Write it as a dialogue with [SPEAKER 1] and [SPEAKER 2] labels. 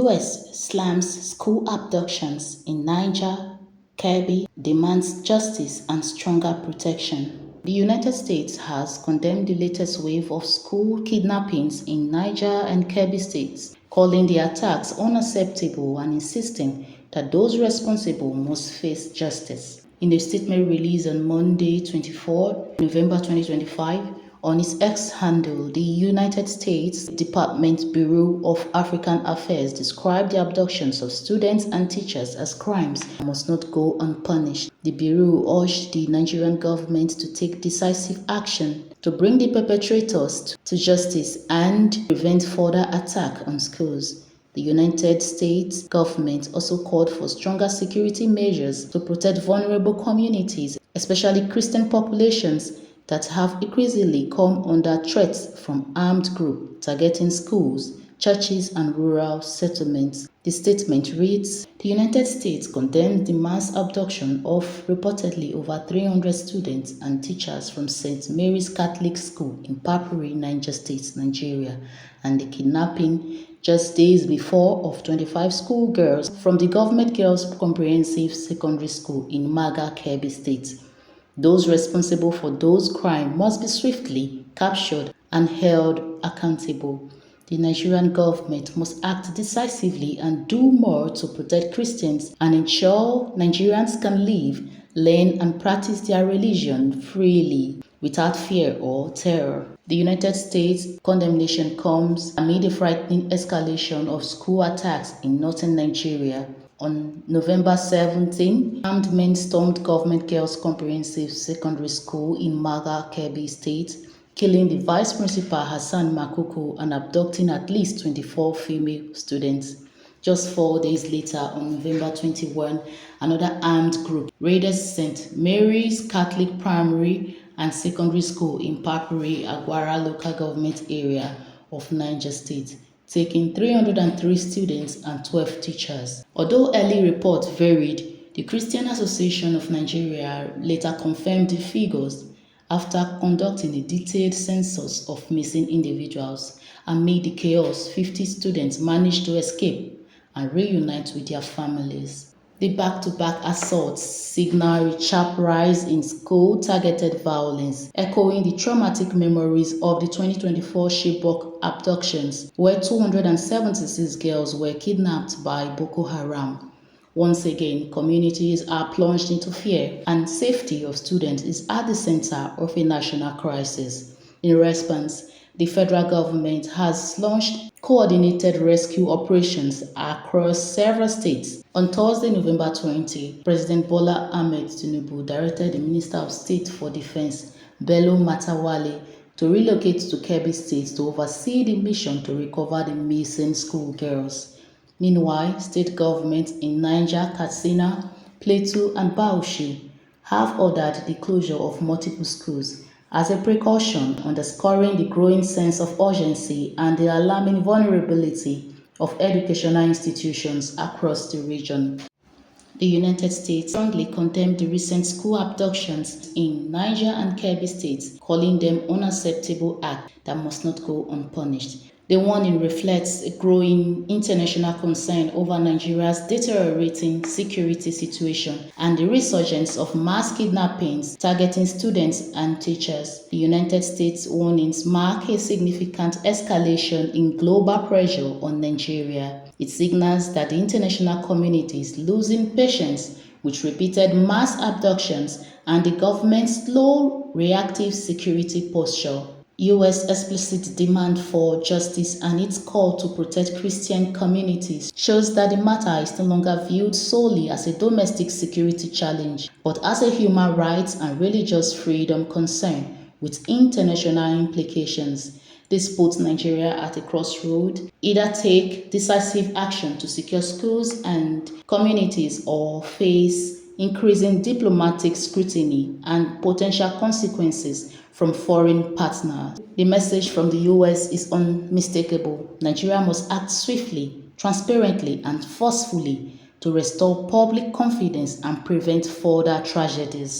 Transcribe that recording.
[SPEAKER 1] US slams school abductions in Niger, Kebbi demands justice and stronger protection. The United States has condemned the latest wave of school kidnappings in Niger and Kebbi States, calling the attacks unacceptable and insisting that those responsible must face justice. In a statement released on Monday, 24 November 2025, on its X handle, the United States Department Bureau of African Affairs described the abductions of students and teachers as crimes that must not go unpunished. The Bureau urged the Nigerian government to take decisive action to bring the perpetrators to justice and prevent further attack on schools. The United States government also called for stronger security measures to protect vulnerable communities, especially Christian populations that have increasingly come under threat from armed groups targeting schools, churches, and rural settlements. The statement reads, "The United States condemned the mass abduction of reportedly over 300 students and teachers from St. Mary's Catholic School in Papuri, Niger State, Nigeria, and the kidnapping just days before of 25 schoolgirls from the Government Girls Comprehensive Secondary School in Niger and Kebbi States. Those responsible for those crimes must be swiftly captured and held accountable. The Nigerian government must act decisively and do more to protect Christians and ensure Nigerians can live, learn, and practice their religion freely without fear or terror." The United States condemnation comes amid a frightening escalation of school attacks in northern Nigeria. On November 17, armed men stormed Government Girls Comprehensive Secondary School in Niger, Kebbi State, killing the vice principal Hassan Makoko and abducting at least 24 female students. Just 4 days later, on November 21, another armed group raided St. Mary's Catholic Primary and Secondary School in Papuri, Agwara local government area of Niger State, taking 303 students and 12 teachers. Although early reports varied, the Christian Association of Nigeria later confirmed the figures after conducting a detailed census of missing individuals. Amid the chaos, 50 students managed to escape and reunite with their families. The back-to-back assaults signal a sharp rise in school-targeted violence, echoing the traumatic memories of the 2024 Chibok abductions, where 276 girls were kidnapped by Boko Haram. Once again, communities are plunged into fear, and safety of students is at the center of a national crisis. In response, the federal government has launched coordinated rescue operations across several states. On Thursday, November 20, President Bola Ahmed Tinubu directed the Minister of State for Defense, Bello Matawalle, to relocate to Kebbi State to oversee the mission to recover the missing schoolgirls. Meanwhile, state governments in Niger, Katsina, Plateau, and Bauchi have ordered the closure of multiple schools as a precaution, underscoring the growing sense of urgency and the alarming vulnerability of educational institutions across the region. The United States strongly condemned the recent school abductions in Niger and Kebbi States, calling them unacceptable acts that must not go unpunished. The warning reflects a growing international concern over Nigeria's deteriorating security situation and the resurgence of mass kidnappings targeting students and teachers. The United States warnings mark a significant escalation in global pressure on Nigeria. It signals that the international community is losing patience with repeated mass abductions and the government's slow, reactive security posture. U.S. explicit demand for justice and its call to protect Christian communities shows that the matter is no longer viewed solely as a domestic security challenge, but as a human rights and religious freedom concern with international implications. This puts Nigeria at a crossroad: either take decisive action to secure schools and communities or face increasing diplomatic scrutiny and potential consequences from foreign partners. The message from the US is unmistakable. Nigeria must act swiftly, transparently, and forcefully to restore public confidence and prevent further tragedies.